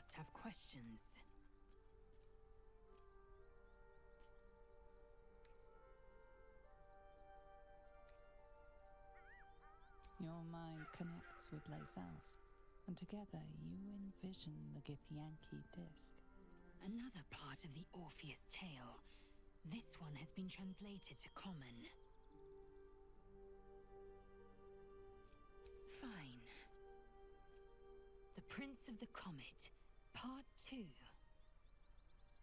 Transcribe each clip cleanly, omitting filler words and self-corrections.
must have questions. Your mind connects with Lae'zel's, and together you envision the Githyanki disc. Another part of the Orpheus tale. This one has been translated to Common. Fine. The Prince of the Comet, Part 2.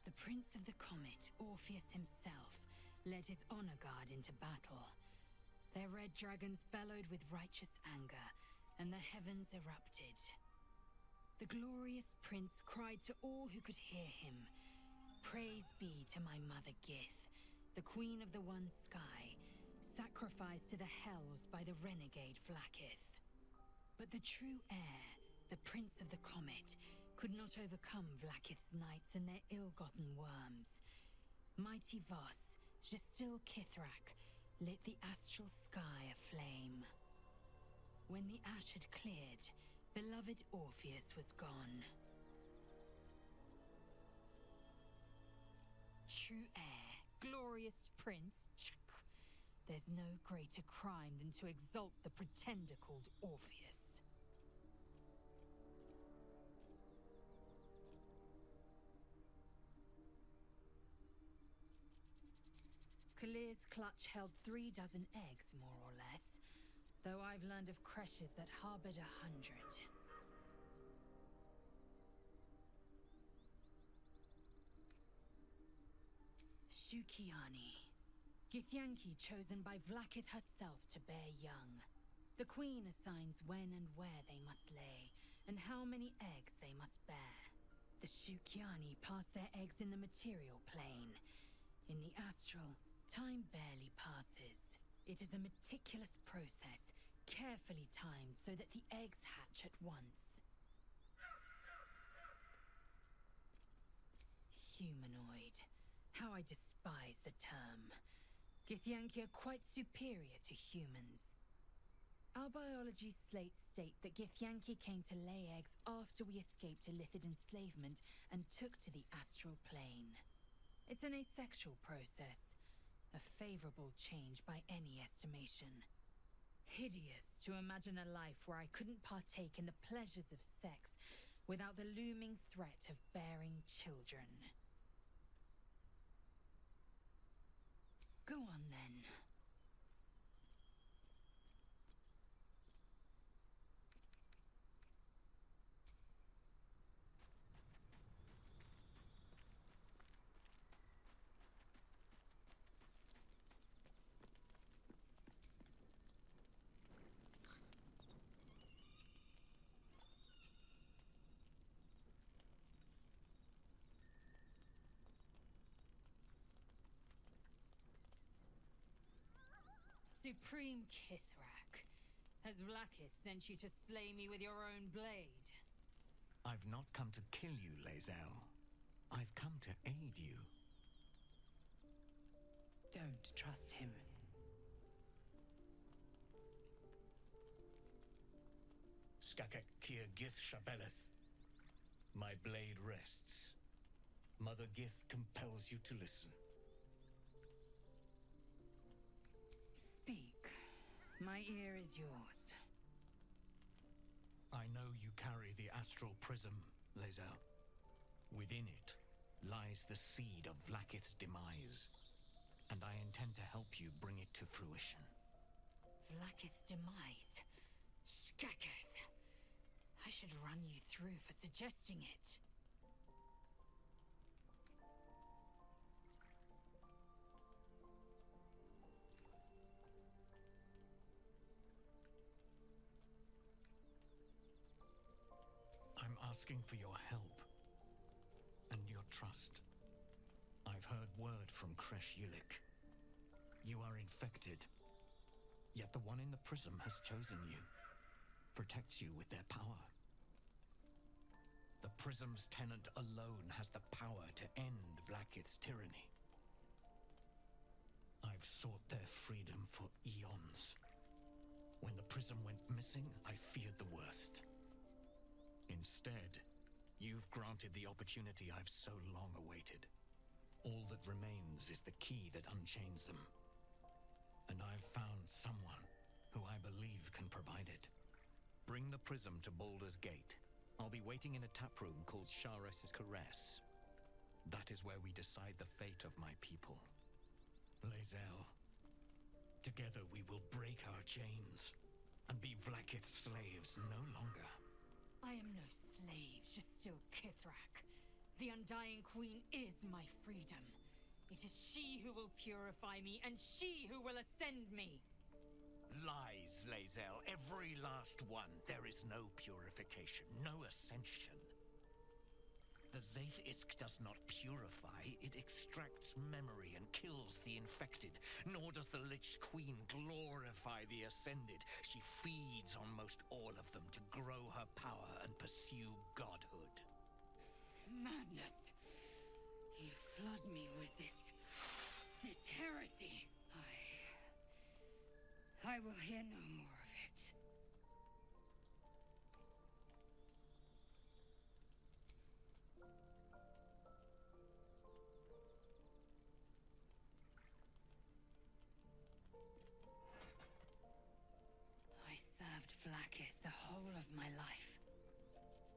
The Prince of the Comet, Orpheus himself, led his honor guard into battle. Their red dragons bellowed with righteous anger, and the heavens erupted. The glorious prince cried to all who could hear him, "Praise be to my mother Gith, the queen of the one sky, sacrificed to the hells by the renegade Vlaakith." But the true heir, the Prince of the Comet, could not overcome Vlaakith's knights and their ill-gotten worms. Mighty Voss, Gestil Kithrak, lit the astral sky aflame. When the ash had cleared, beloved Orpheus was gone. True heir, glorious prince, there's no greater crime than to exalt the pretender called Orpheus. Kalir's clutch held 36 eggs, more or less, though I've learned of creches that harbored 100. Shukiani, Githyanki chosen by Vlaakith herself to bear young. The Queen assigns when and where they must lay, and how many eggs they must bear. The Shukiani pass their eggs in the material plane. In the astral, time barely passes. It is a meticulous process, carefully timed so that the eggs hatch at once. Humanoid. How I despise the term. Githyanki are quite superior to humans. Our biology slates state that Githyanki came to lay eggs after we escaped Illithid enslavement and took to the astral plane. It's an asexual process. A favorable change by any estimation. Hideous to imagine a life where I couldn't partake in the pleasures of sex without the looming threat of bearing children. Go on then. Supreme Kithrak, has Vlaakith sent you to slay me with your own blade? I've not come to kill you, Lae'zel. I've come to aid you. Don't trust him. Skakek Kier Gith Shabeleth. My blade rests. Mother Gith compels you to listen. Speak. My ear is yours. I know you carry the astral prism, Lae'zel. Within it lies the seed of Vlaakith's demise, and I intend to help you bring it to fruition. Vlaakith's demise? Skaketh! I should run you through for suggesting it. I'm asking for your help and your trust. I've heard word from Kresh Yulik. You are infected, yet the one in the prism has chosen you, protects you with their power. The prism's tenant alone has the power to end Vlaakith's tyranny. I've sought their freedom for eons. When the prism went missing, I feared the worst. Instead, you've granted the opportunity I've so long awaited. All that remains is the key that unchains them. And I've found someone who I believe can provide it. Bring the prism to Baldur's Gate. I'll be waiting in a taproom called Shares's Caress. That is where we decide the fate of my people. Lae'zel, together we will break our chains and be Vlaakith's slaves no longer. I am no slave, just still Kithrak. The Undying Queen is my freedom. It is she who will purify me, and she who will ascend me. Lies, Lae'zel. Every last one. There is no purification, no ascension. The Zaith-Isk does not purify, it extracts memory and kills the infected. Nor does the Lich Queen glorify the ascended. She feeds on most all of them to grow her power and pursue godhood. Madness! You flood me with this heresy. I will hear no more of it. I served Vlaakith the whole of my life.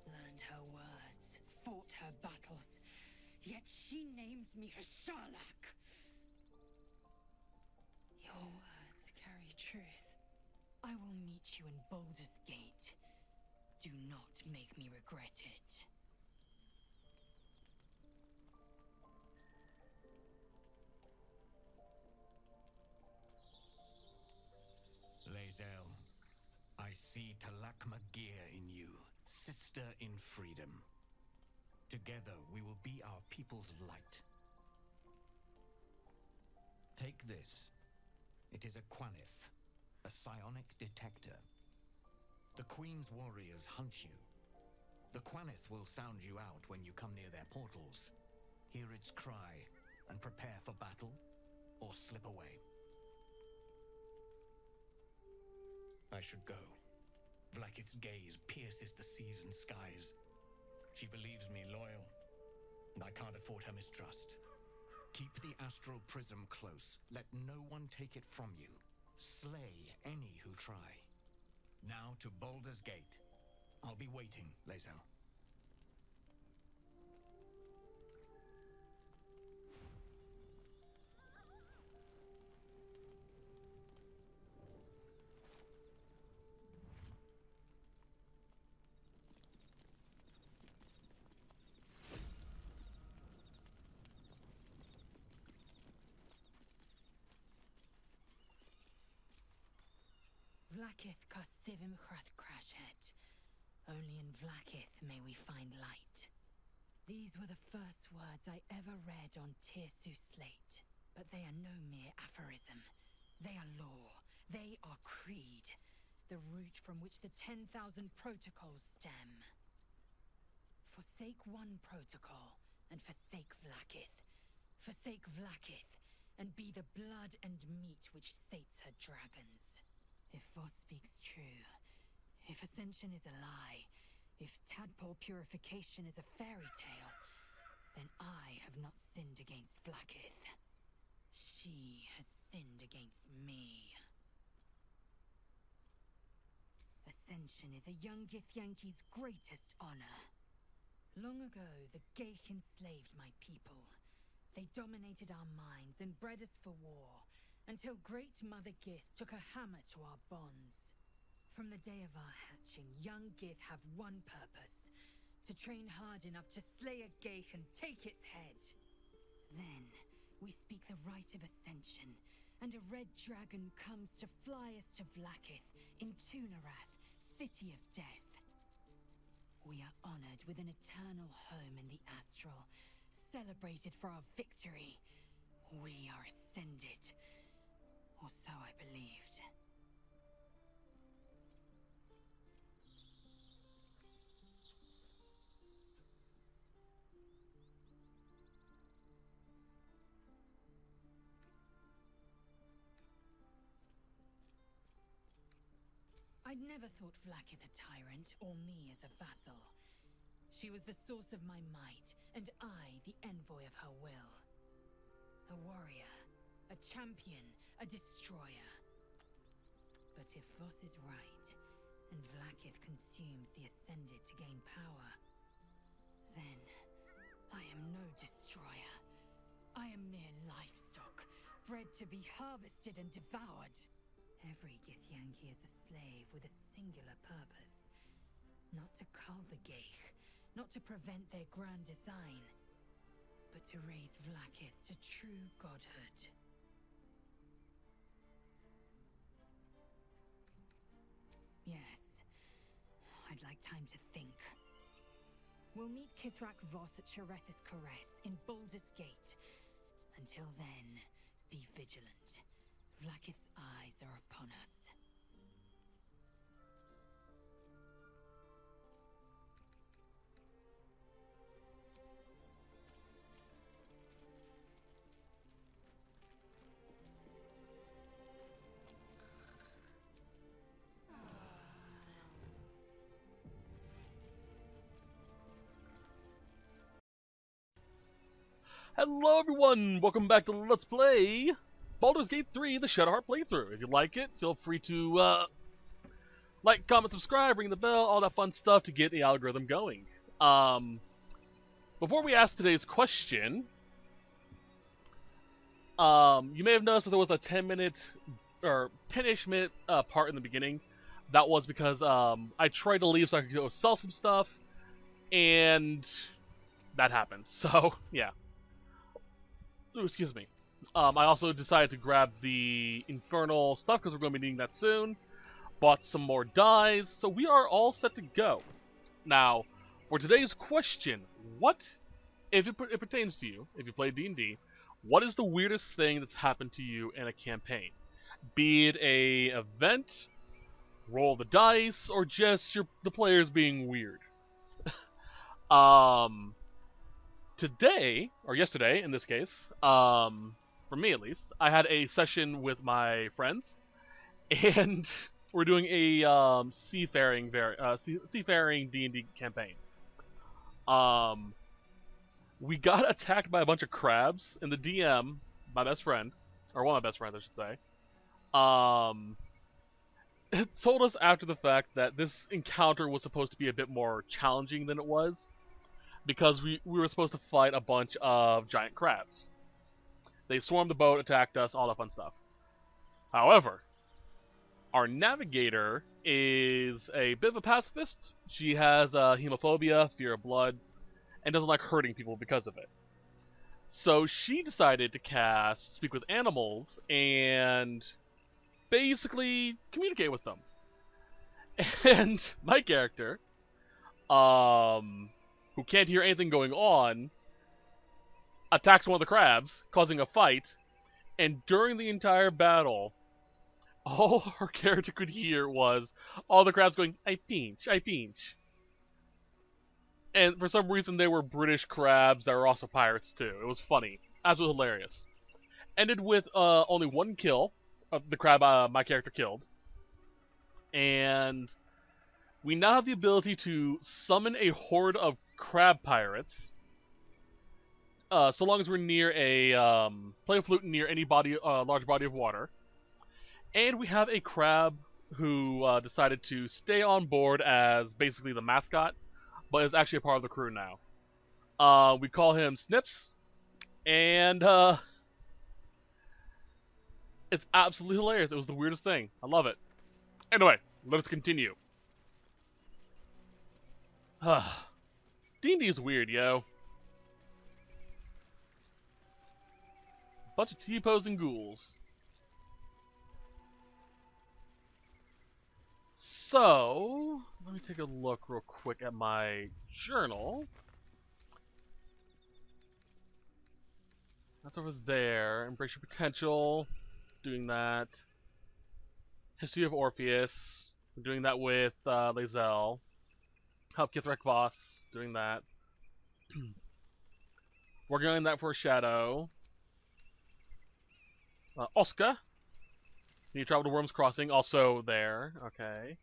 Learned her words, fought her battles, yet she names me her Sharlak. Your words carry truth. I will meet you in Baldur's Gate. Do not make me regret it. Lae'zel, I see Talak Magir in you, sister in freedom. Together we will be our people's light. Take this. It is a Quanith, a psionic detector. The Queen's warriors hunt you. The Quanith will sound you out when you come near their portals. Hear its cry and prepare for battle, or slip away. I should go. Vlaakith's gaze pierces the seas and skies. She believes me loyal, and I can't afford her mistrust. Keep the astral prism close. Let no one take it from you. Slay any who try. Now to Baldur's Gate. I'll be waiting, Lae'zel. Vlaakith Kosivim Chrath Crashet. Only in Vlaakith may we find light. These were the first words I ever read on Tirsu slate. But they are no mere aphorism. They are law. They are creed. The root from which the 10,000 protocols stem. Forsake one protocol, and forsake Vlaakith. Forsake Vlaakith, and be the blood and meat which sates her dragons. If Voss speaks true, if Ascension is a lie, if Tadpole purification is a fairy tale, then I have not sinned against Vlaakith. She has sinned against me. Ascension is a young Githyanki's greatest honor. Long ago, the Geich enslaved my people. They dominated our minds and bred us for war, until Great Mother Gith took a hammer to our bonds. From the day of our hatching, young Gith have one purpose: to train hard enough to slay a Geich and take its head. Then, we speak the rite of Ascension, and a red dragon comes to fly us to Vlaakith, in Tunarath, City of Death. We are honored with an eternal home in the Astral, celebrated for our victory. We are ascended. Or so I believed. I'd never thought Vlaakith a tyrant, or me as a vassal. She was the source of my might, and I the envoy of her will. A warrior, a champion, a destroyer. But if Voss is right, and Vlaakith consumes the Ascended to gain power, then I am no destroyer. I am mere livestock, bred to be harvested and devoured. Every Githyanki is a slave with a singular purpose. Not to cull the Geich, not to prevent their grand design, but to raise Vlaakith to true godhood. Yes, I'd like time to think. We'll meet Kithrak Voss at Sharesis Caress in Baldur's Gate. Until then, be vigilant. Vlaakith's eyes are upon us. Hello everyone, welcome back to Let's Play Baldur's Gate 3, the Shadowheart playthrough. If you like it, feel free to like, comment, subscribe, ring the bell, all that fun stuff to get the algorithm going. Before we ask today's question, you may have noticed that there was a 10-minute, or 10-ish minute part in the beginning. That was because I tried to leave so I could go sell some stuff, and that happened. So, yeah. Ooh, excuse me. I also decided to grab the Infernal stuff because we're going to be needing that soon. Bought some more dyes, so we are all set to go. Now, for today's question, what, if it pertains to you, if you play D&D, what is the weirdest thing that's happened to you in a campaign? Be it a event, roll the dice, or just the players being weird? Today, or yesterday in this case, for me at least, I had a session with my friends, and we're doing a seafaring D&D campaign. We got attacked by a bunch of crabs, and the DM, my best friend, or one of my best friends I should say, told us after the fact that this encounter was supposed to be a bit more challenging than it was, because we were supposed to fight a bunch of giant crabs. They swarmed the boat, attacked us, all that fun stuff. However, our navigator is a bit of a pacifist. She has hemophobia, fear of blood, and doesn't like hurting people because of it. So she decided to cast Speak with Animals and basically communicate with them. And my character, who can't hear anything going on, attacks one of the crabs, causing a fight, and during the entire battle, all our character could hear was all the crabs going, "I pinch, I pinch." And for some reason they were British crabs that were also pirates too. It was funny. Absolutely hilarious. Ended with only one kill of the crab my character killed. And we now have the ability to summon a horde of crab pirates, so long as we're near a play a flute near any large body of water. And we have a crab who decided to stay on board as basically the mascot, but is actually a part of the crew now. We call him Snips, and it's absolutely hilarious. It was the weirdest thing. I love it. Anyway, let us continue. D&D is weird, yo. Bunch of T-posing ghouls. So, let me take a look real quick at my journal. That's over there. Embrace your potential. Doing that. History of Orpheus. We're doing that with Lae'zel. Help Kithrak Voss. Doing that. Working on that for a shadow. Oscar. You travel to Worm's Crossing. Also there. Okay.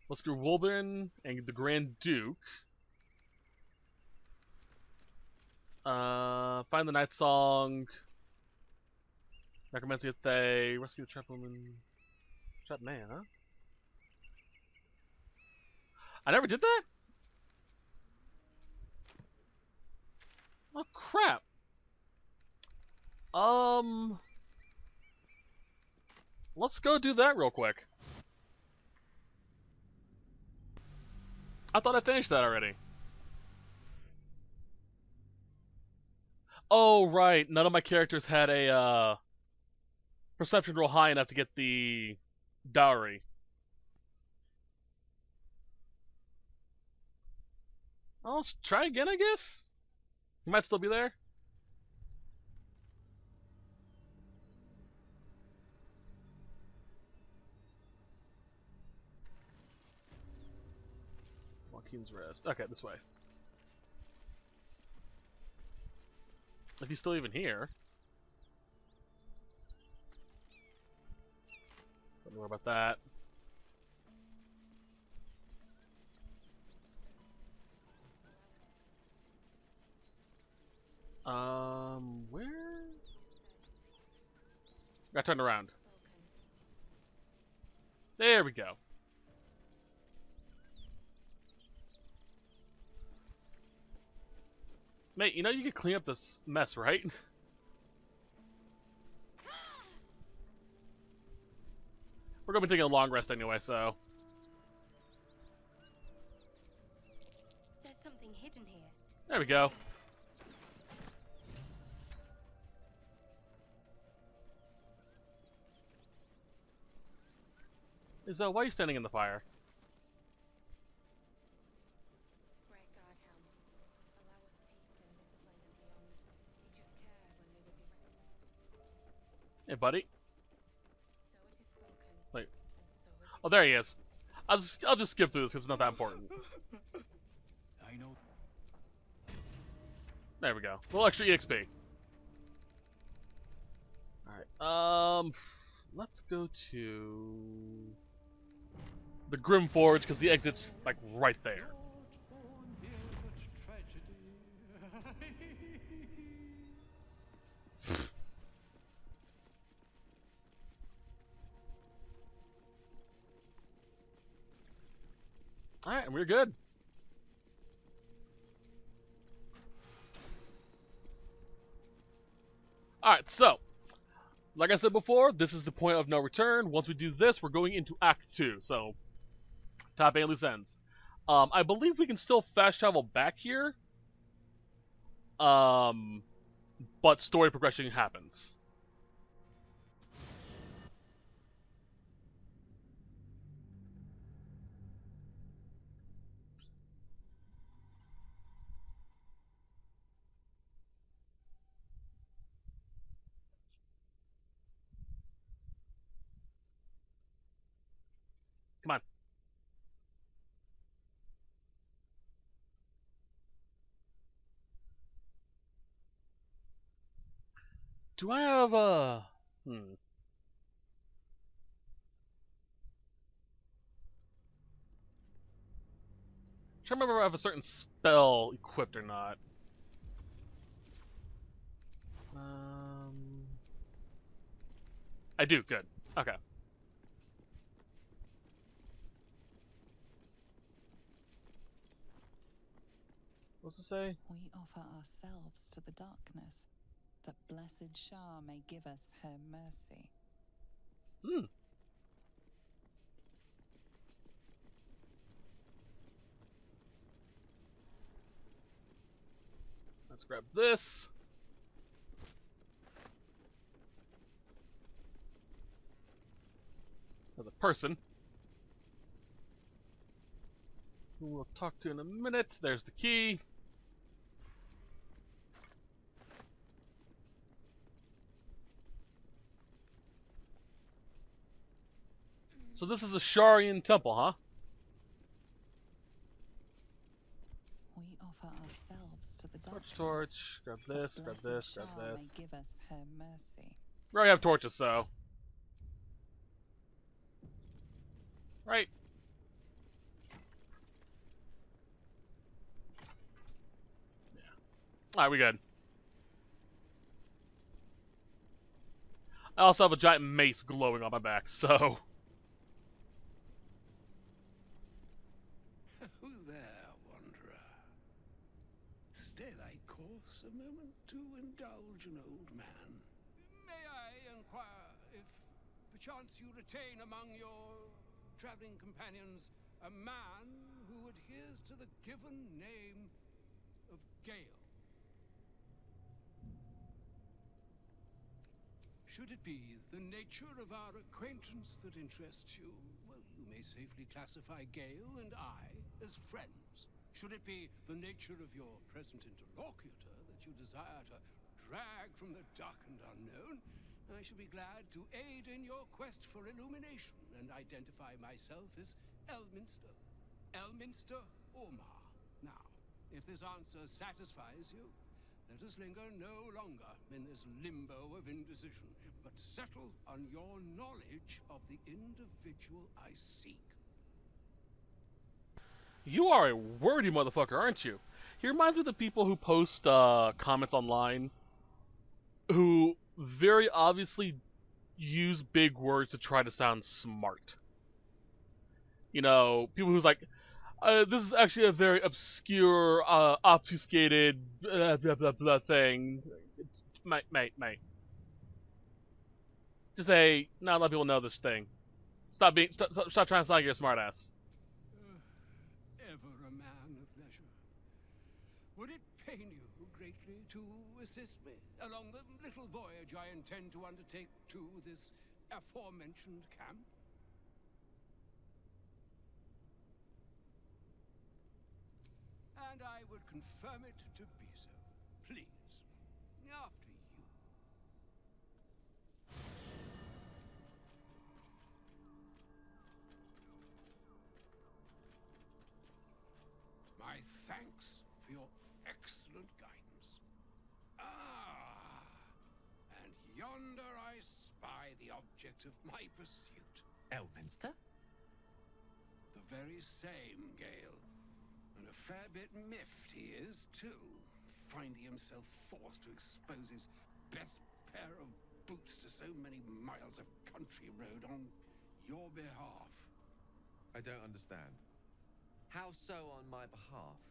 Let's do Wolbin and the Grand Duke. Find the Night Song. Necromancy of Thay. Rescue the Trapped Woman. Trapped Man, huh? I never did that? Oh, crap. Let's go do that real quick. I thought I finished that already. Oh, right. None of my characters had a, perception roll high enough to get the dowry. Well, let's try again, I guess? He might still be there. Joaquin's Rest. Okay, this way. If he's still even here. Don't worry about that. Where? Got turned around. There we go. Mate, you know you could clean up this mess, right? We're gonna be taking a long rest anyway, so. There's something hidden here. There we go. Lae'zel, why are you standing in the fire? Great God, Helm. Allow us peace in this plane and beyond. Teach us care when we would be reckless. Hey, buddy. So it is spoken. Wait. And so is it. Oh, there he is. I'll just skip through this because it's not that important. I know. There we go. A little extra EXP. Alright, let's go to the Grim Forge because the exit's like right there. Alright, and we're good. Alright, so, like I said before, this is the point of no return. Once we do this, we're going into Act 2, so, top 8 loose ends. I believe we can still fast travel back here, but story progression happens. Come on. Do I have a... Trying to remember if I have a certain spell equipped or not. I do, good. Okay. What's it say? We offer ourselves to the darkness, that blessed Shah may give us her mercy. Let's grab this. There's a person who we'll talk to in a minute. There's the key. So this is a Sharian temple, huh? We offer ourselves to the darkness. Torch. Grab this, that grab blessed this, grab Shah this. may give us her mercy. We already have torches, so. Right. Yeah. Alright, we good. I also have a giant mace glowing on my back, so... Who there, wanderer? Stay thy course a moment to indulge an old man. May I inquire if perchance you retain among your traveling companions a man who adheres to the given name of Gale? Should it be the nature of our acquaintance that interests you, well, you may safely classify Gale and I as friends. Should it be the nature of your present interlocutor that you desire to drag from the dark and unknown, I shall be glad to aid in your quest for illumination and identify myself as Elminster. Elminster Ormar. Now, if this answer satisfies you, let us linger no longer in this limbo of indecision, but settle on your knowledge of the individual I seek. You are a wordy motherfucker, aren't you? He reminds me of the people who post comments online who very obviously use big words to try to sound smart. You know, people who's like, this is actually a very obscure, obfuscated, blah, blah, blah, blah thing. Mate. Just say, not a lot of people know this thing. Stop trying to sound like you're a smartass. Ever a man of leisure. Would it pain you greatly to assist me along the little voyage I intend to undertake to this aforementioned camp? And I would confirm it to be so. Please, after you. My thanks for your excellent guidance. Ah, and yonder I spy the object of my pursuit. Elminster? The very same, Gale. And a fair bit miffed he is, too, finding himself forced to expose his best pair of boots to so many miles of country road on your behalf. I don't understand. How so on my behalf?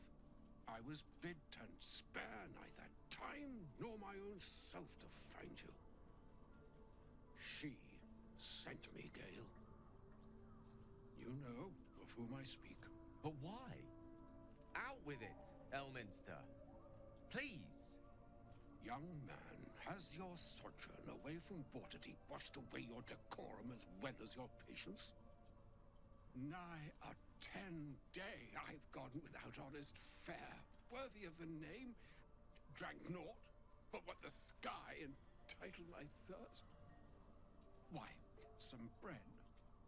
I was bid to spare neither time nor my own self to find you. She sent me, Gale. You know of whom I speak. But why? Out with it, Elminster. Please. Young man, has your sojourn away from Waterdeep washed away your decorum as well as your patience? Nigh a 10-day I've gone without honest fare, worthy of the name, drank naught but what the sky entitled my thirst. Why, some bread,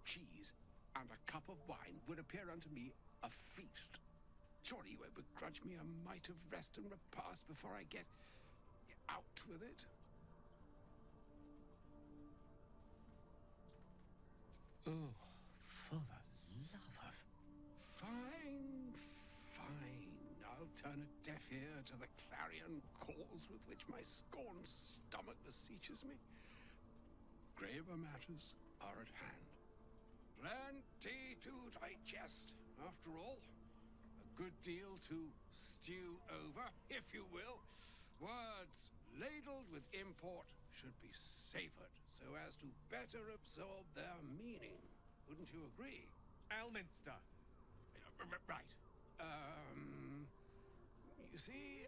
cheese, and a cup of wine would appear unto me a feast. Surely you won't begrudge me a mite of rest and repast before I get out with it? Oh, for the love of... Fine. I'll turn a deaf ear to the clarion calls with which my scorned stomach beseeches me. Graver matters are at hand. Plenty to digest, after all. Good deal to stew over, if you will. Words ladled with import should be savored so as to better absorb their meaning. Wouldn't you agree? Elminster! Right. You see,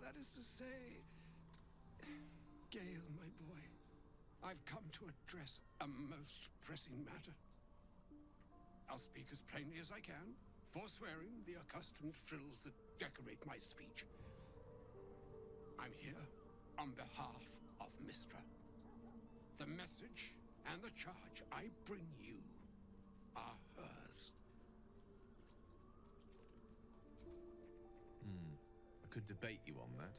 that is to say, Gale, my boy, I've come to address a most pressing matter. I'll speak as plainly as I can, forswearing the accustomed frills that decorate my speech. I'm here on behalf of Mistra. The message and the charge I bring you are hers. I could debate you on that.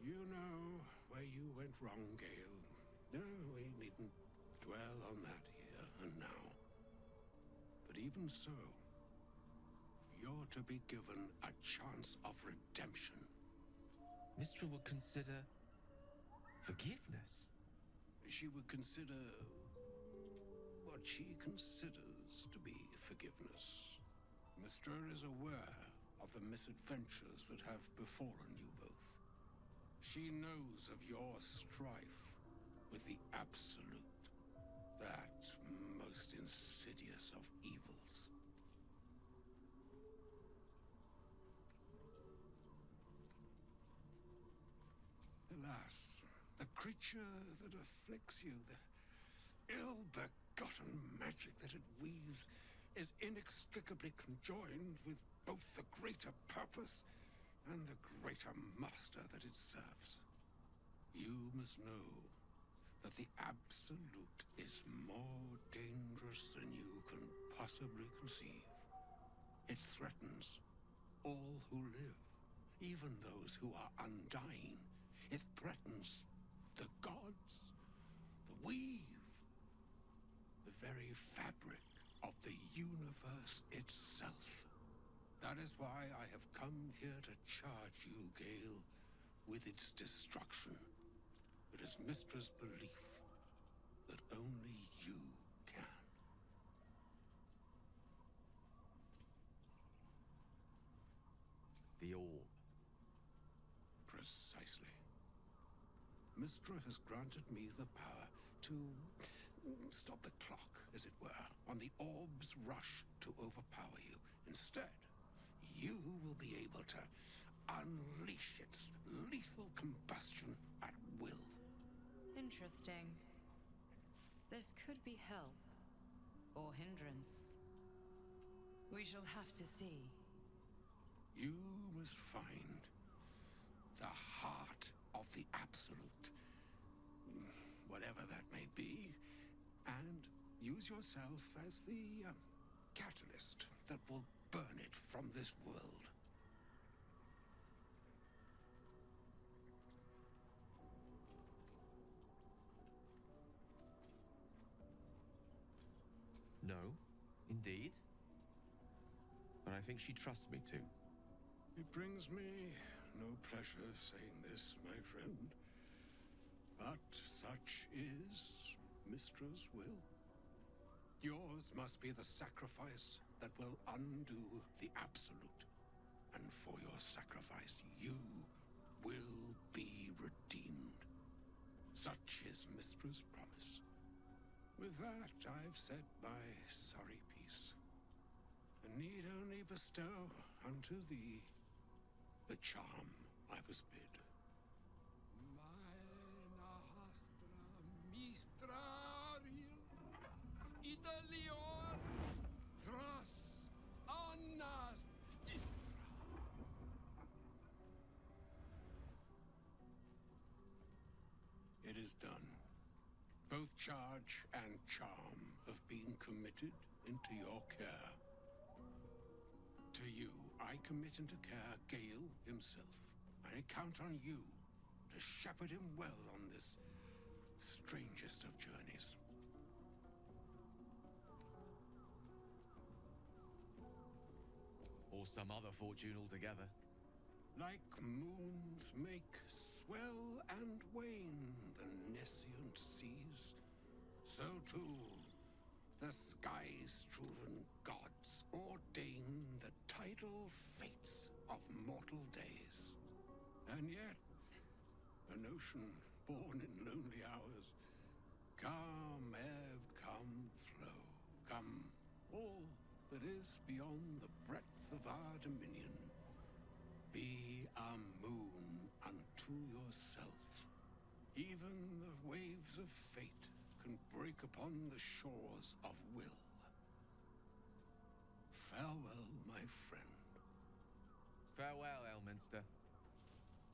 You know where you went wrong, Gale. No, we needn't dwell on that here and now. But even so, you're to be given a chance of redemption. Mistra would consider forgiveness. She would consider what she considers to be forgiveness. Mistra is aware of the misadventures that have befallen you both. She knows of your strife with the Absolute, that most insidious of evils. Alas, the creature that afflicts you, the ill-begotten magic that it weaves, is inextricably conjoined with both the greater purpose and the greater master that it serves. You must know that the Absolute is more dangerous than you can possibly conceive. It threatens all who live, even those who are undying. It threatens the gods, the weave, the very fabric of the universe itself. That is why I have come here to charge you, Gale, with its destruction. It is Mistra's belief that only you can. The orb. Precisely. Mistra has granted me the power to stop the clock, as it were, on the orb's rush to overpower you. Instead, you will be able to unleash its lethal combustion at will. Interesting. This could be help, or hindrance. We shall have to see. You must find the heart of the Absolute, whatever that may be, and use yourself as the catalyst that will burn it from this world. No, indeed. But I think she trusts me too. It brings me no pleasure saying this, my friend. But such is Mistra's will. Yours must be the sacrifice that will undo the Absolute. And for your sacrifice, you will be redeemed. Such is Mistra's promise. With that, I've said my sorry piece, and need only bestow unto thee the charm I was bid. It is done. Both charge and charm have been committed into your care. To you, I commit into care Gale himself. I count on you to shepherd him well on this strangest of journeys. Or some other fortune altogether. Like moons make swell and wane the nescient seas, so too the sky-strewn gods ordain the tidal fates of mortal days. And yet, an ocean born in lonely hours, come ebb, come flow, come all that is beyond the breadth of our dominion. Be a moon unto yourself. Even the waves of fate can break upon the shores of will. Farewell, my friend. Farewell, Elminster.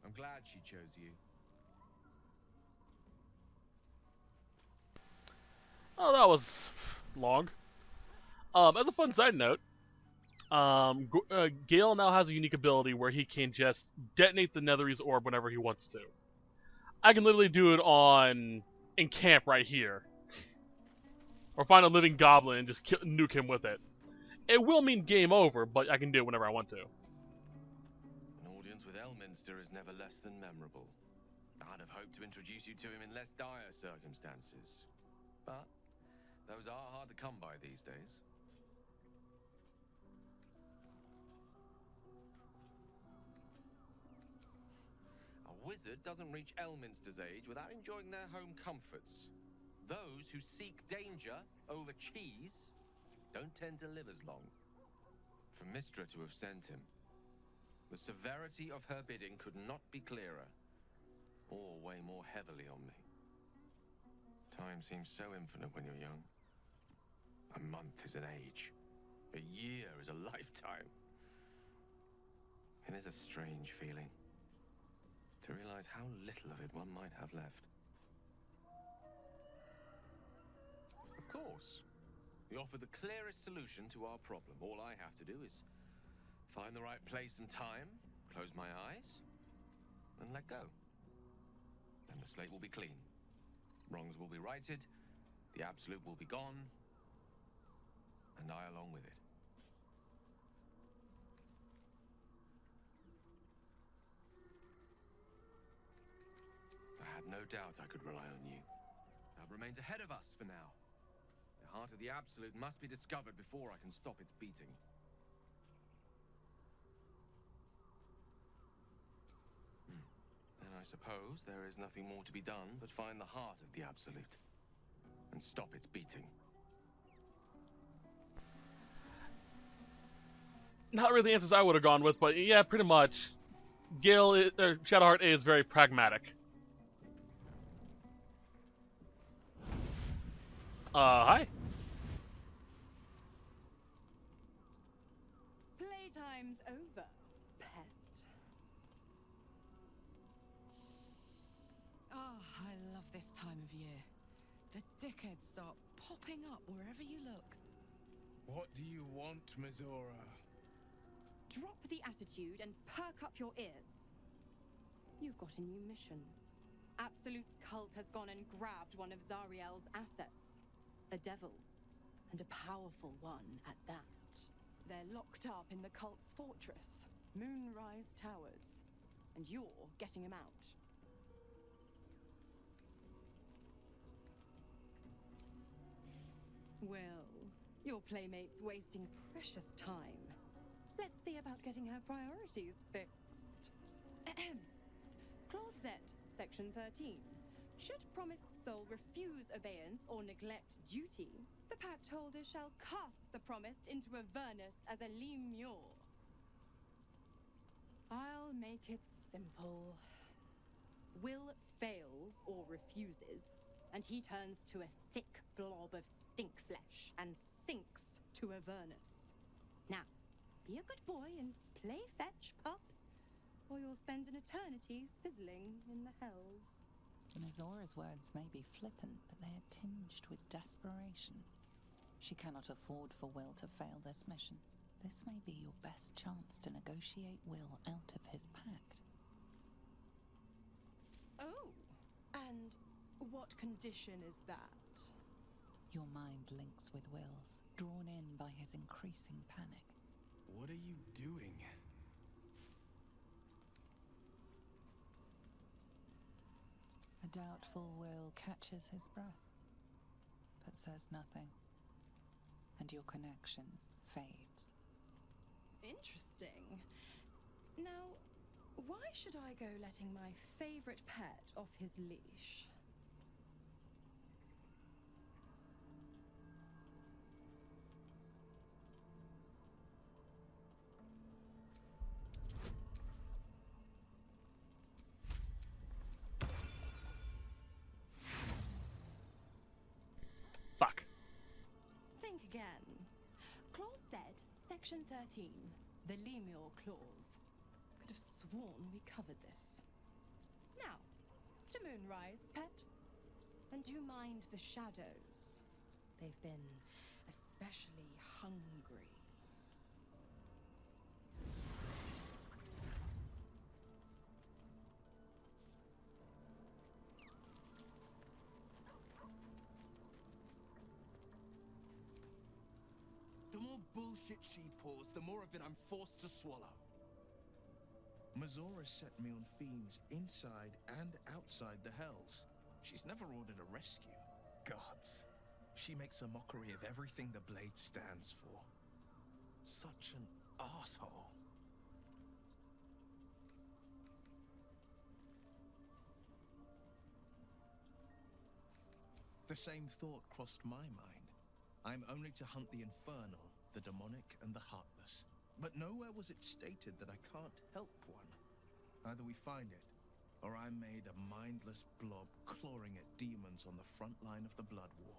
I'm glad she chose you. Oh, that was long. As a fun side note, Gale now has a unique ability where he can just detonate the Netherese orb whenever he wants to. I can literally do it in camp right here. Or find a living goblin and just nuke him with it. It will mean game over, but I can do it whenever I want to. An audience with Elminster monster is never less than memorable. I'd have hoped to introduce you to him in less dire circumstances. But those are hard to come by these days. A wizard doesn't reach Elminster's age without enjoying their home comforts. Those who seek danger over cheese don't tend to live as long. For Mystra to have sent him, the severity of her bidding could not be clearer, or weigh more heavily on me. Time seems so infinite when you're young. A month is an age. A year is a lifetime. It is a strange feeling to realize how little of it one might have left. Of course, we offer the clearest solution to our problem. All I have to do is find the right place and time, close my eyes, and let go. Then the slate will be clean. Wrongs will be righted, the absolute will be gone, and I along with it. I had no doubt I could rely on you. That remains ahead of us for now. The heart of the absolute must be discovered before I can stop its beating. Then I suppose there is nothing more to be done but find the heart of the absolute and stop its beating. Not really the answers I would have gone with, but yeah, pretty much. Shadowheart is very pragmatic. Hi. Playtime's over, pet. Oh, I love this time of year. The dickheads start popping up wherever you look. What do you want, Mizora? Drop the attitude and perk up your ears. You've got a new mission. Absolute's cult has gone and grabbed one of Zariel's assets. A devil, and a powerful one at that. They're locked up in the cult's fortress, Moonrise Towers, and you're getting him out. Well, your playmate's wasting precious time. Let's see about getting her priorities fixed. Clause Z, Section 13. Should promised soul refuse obeyance or neglect duty, the pact holder shall cast the promised into Avernus as a lemure. I'll make it simple. Will fails or refuses, and he turns to a thick blob of stink flesh and sinks to Avernus. Now, be a good boy and play fetch, pup, or you'll spend an eternity sizzling in the hells. Mizora's words may be flippant, but they are tinged with desperation. She cannot afford for Will to fail this mission. This may be your best chance to negotiate Will out of his pact. Oh, and what condition is that? Your mind links with Will's, drawn in by his increasing panic. What are you doing? A doubtful Will catches his breath, but says nothing, and your connection fades. Interesting. Now, why should I go letting my favorite pet off his leash? Fuck. Think again. Clause Z, Section 13. The Lemure Clause. Could have sworn we covered this. Now, to Moonrise, pet. And do mind the shadows. They've been especially hungry. The more bullshit she pours, the more of it I'm forced to swallow. Mazora set me on fiends inside and outside the Hells. She's never ordered a rescue. Gods. She makes a mockery of everything the Blade stands for. Such an asshole. The same thought crossed my mind. I am only to hunt the infernal, the demonic, and the heartless. But nowhere was it stated that I can't help one. Either we find it, or I'm made a mindless blob clawing at demons on the front line of the Blood War.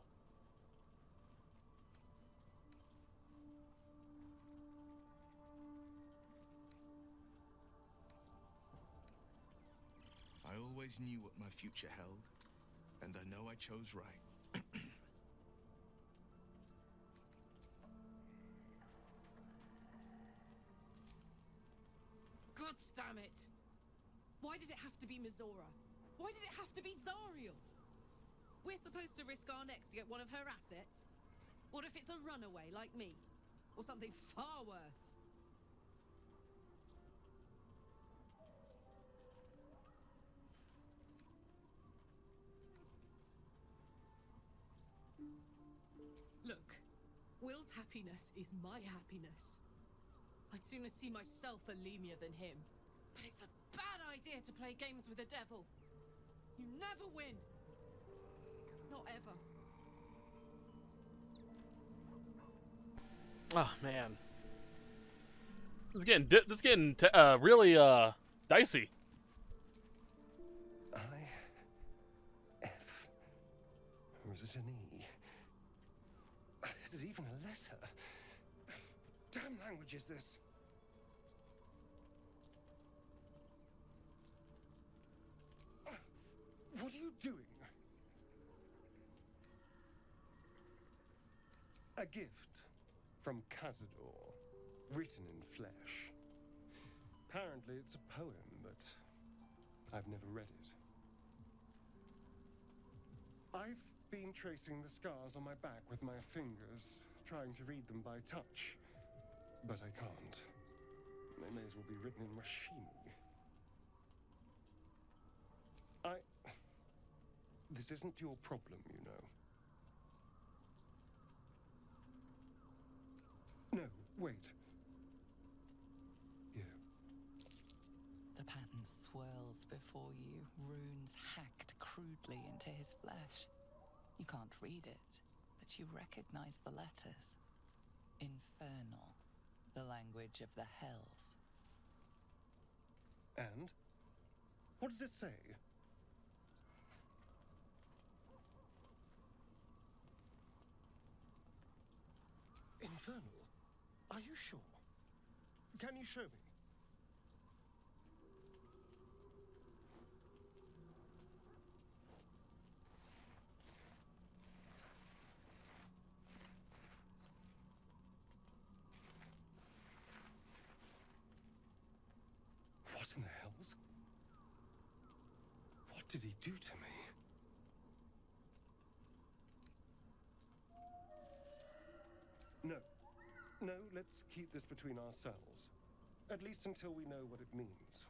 I always knew what my future held, and I know I chose right. God damn it! Why did it have to be Mazora? Why did it have to be Zariel? We're supposed to risk our necks to get one of her assets? What if it's a runaway like me? Or something far worse? Look, Will's happiness is my happiness. I'd sooner see myself a Lemia than him. But it's a bad idea to play games with the devil. You never win. Not ever. Oh man, this is getting really dicey. I, F, or is it an E? Is it even a letter? Damn language is this? What are you doing? A gift from Cazador, written in flesh. Apparently it's a poem, but I've never read it. I've been tracing the scars on my back with my fingers, trying to read them by touch, but I can't. They may as well be written in Rashimi. This isn't your problem, you know. No, wait. Here. The pattern swirls before you, runes hacked crudely into his flesh. You can't read it, but you recognize the letters. Infernal, the language of the Hells. And? What does it say? Infernal? Are you sure? Can you show me? What in the hells? What did he do to me? No. No, let's keep this between ourselves. At least until we know what it means.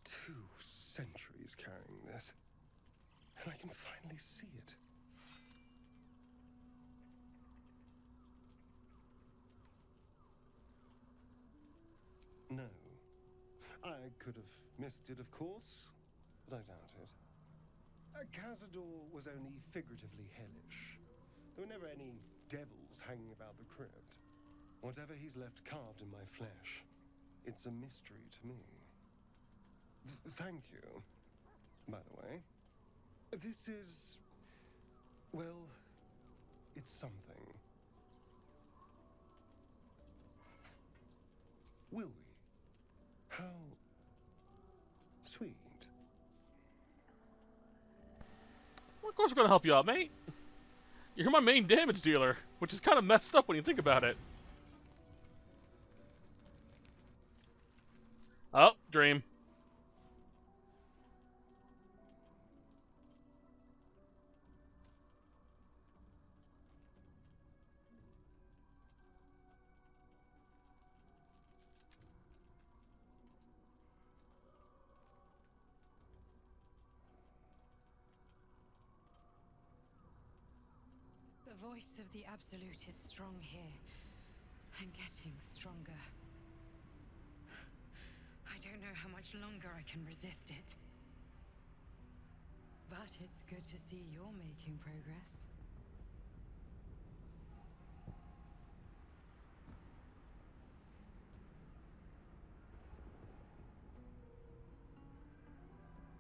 2 centuries carrying this. And I can finally see it. No. I could have missed it, of course, but I doubt it. Cazador was only figuratively hellish. There were never any devils hanging about the crypt. Whatever he's left carved in my flesh, it's a mystery to me. Thank you, by the way. This is... well, it's something. Will we? How sweet. Well, of course we're gonna help you out, mate. You're my main damage dealer, which is kind of messed up when you think about it. Oh, dream. voice of the Absolute is strong here, and getting stronger. I don't know how much longer I can resist it. But it's good to see you're making progress.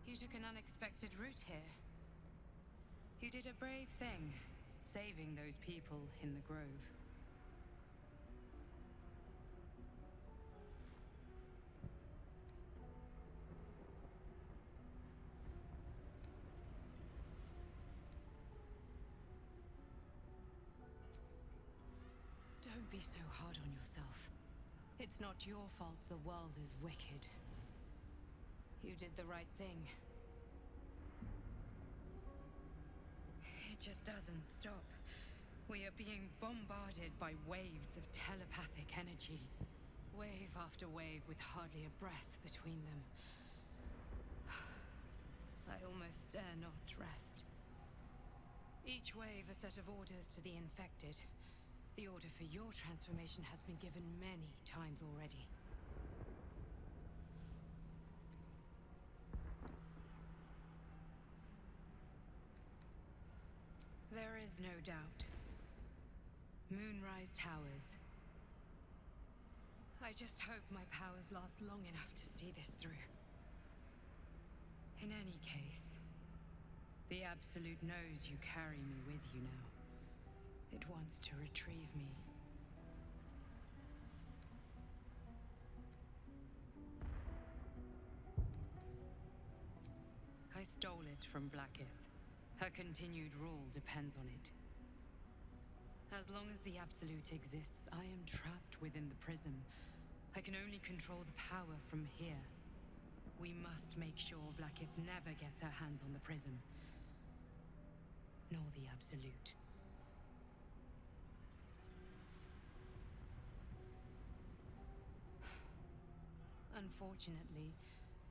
You took an unexpected route here. You did a brave thing, saving those people in the grove. Don't be so hard on yourself. It's not your fault the world is wicked. You did the right thing. It just doesn't stop. We are being bombarded by waves of telepathic energy. Wave after wave with hardly a breath between them. I almost dare not rest. Each wave a set of orders to the infected. The order for your transformation has been given many times already. There is no doubt. Moonrise Towers. I just hope my powers last long enough to see this through. In any case, the Absolute knows you carry me with you now. It wants to retrieve me. I stole it from Blackith. Her continued rule depends on it. As long as the Absolute exists, I am trapped within the prism. I can only control the power from here. We must make sure Blackith never gets her hands on the prism. Nor the Absolute. Unfortunately,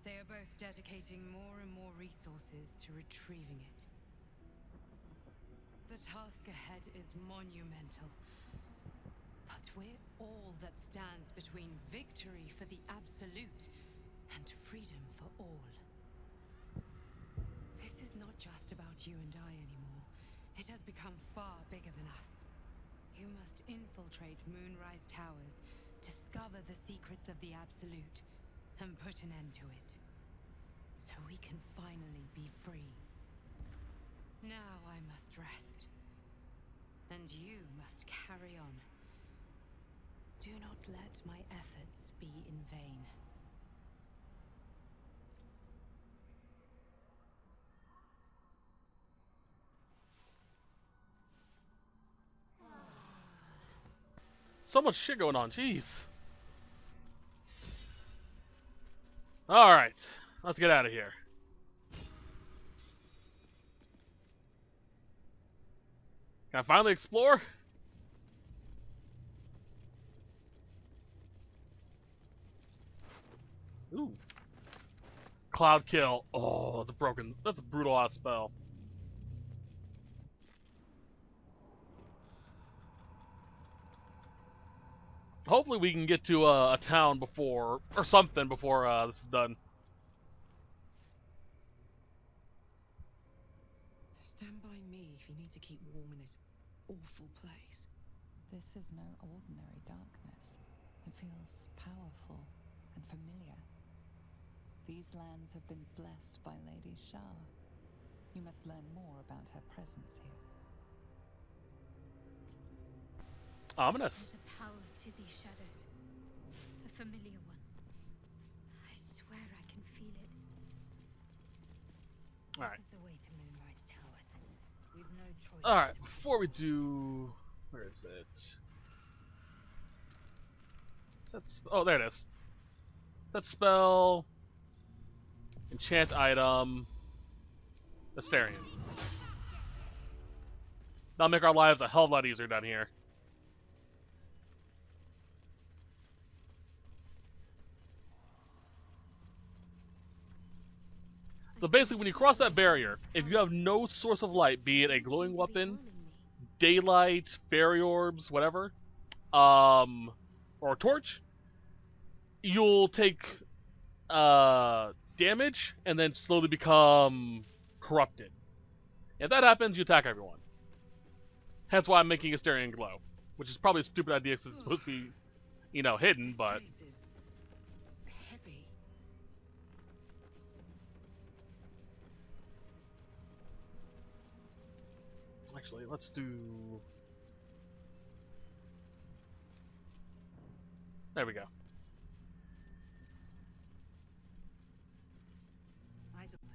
they are both dedicating more and more resources to retrieving it. The task ahead is monumental. But we're all that stands between victory for the Absolute and freedom for all. This is not just about you and I anymore. It has become far bigger than us. You must infiltrate Moonrise Towers, discover the secrets of the Absolute, and put an end to it. So we can finally be free. Now I must rest. And you must carry on. Do not let my efforts be in vain. So much shit going on, jeez. Alright, let's get out of here. Can I finally explore? Ooh. Cloud kill. Oh, that's a brutal ass spell. Hopefully we can get to a town before, or something before this is done. Stand by me if you need to keep warm in this awful place. This is no ordinary darkness. It feels powerful and familiar. These lands have been blessed by Lady Shah. You must learn more about her presence here. Ominous. There's a power to these shadows. A familiar one. I swear I can feel it. Alright. This is the way to Moonrise Towers. We've no choice. Alright, before we do... Where is it? Oh, there it is. That spell... Enchant item... Astarian. That'll make our lives a hell of a lot easier down here. So basically, when you cross that barrier, if you have no source of light, be it a glowing weapon, daylight, fairy orbs, whatever, or a torch, you'll take damage and then slowly become corrupted. If that happens, you attack everyone. Hence why I'm making Asterion glow, which is probably a stupid idea because it's supposed to be, hidden, but... This is heavy. Actually, let's do... There we go. Eyes open.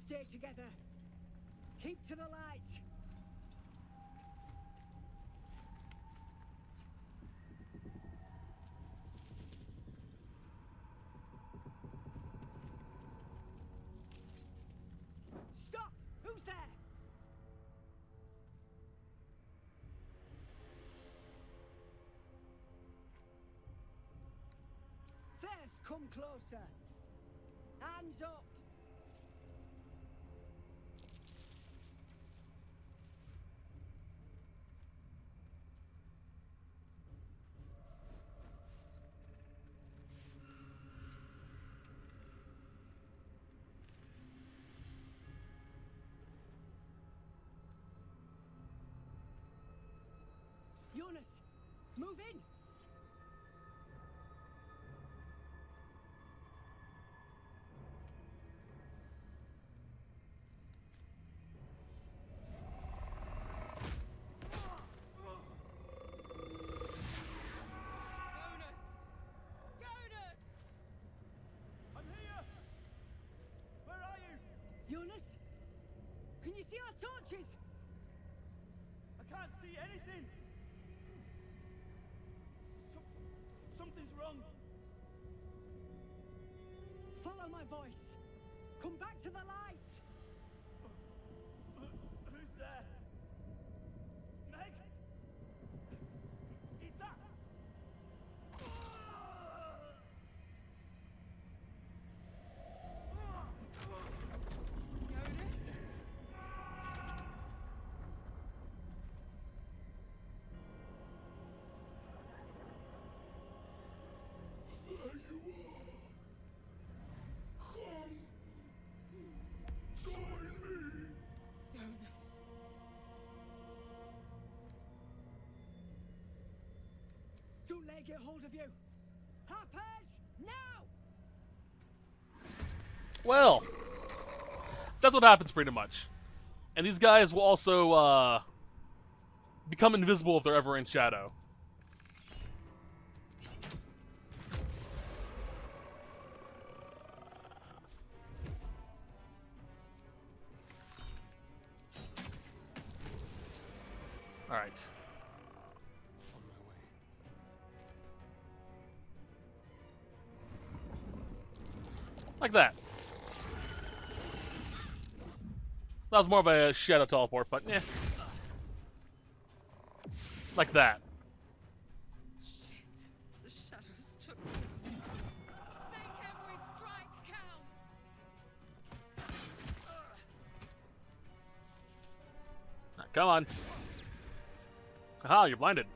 Stay together. Keep to the light. Stop! Who's there? First, come closer. Hands up. Jonas, move in! Jonas! I'm here! Where are you? Jonas? Can you see our torches? I can't see anything! Something's wrong. Follow my voice. Come back to the light. Who's there? Meg? Is that? Jonas? There you are. Come. Join me. Jonas. Don't let it get hold of you. Harpers, now! Well, that's what happens pretty much. And these guys will also become invisible if they're ever in shadow. Alright. On my way. Like that. That was more of a shadow teleport, but yeah. Like that. Shit. The shadows took me. Make every strike count. Right, come on. Aha, you're blinded.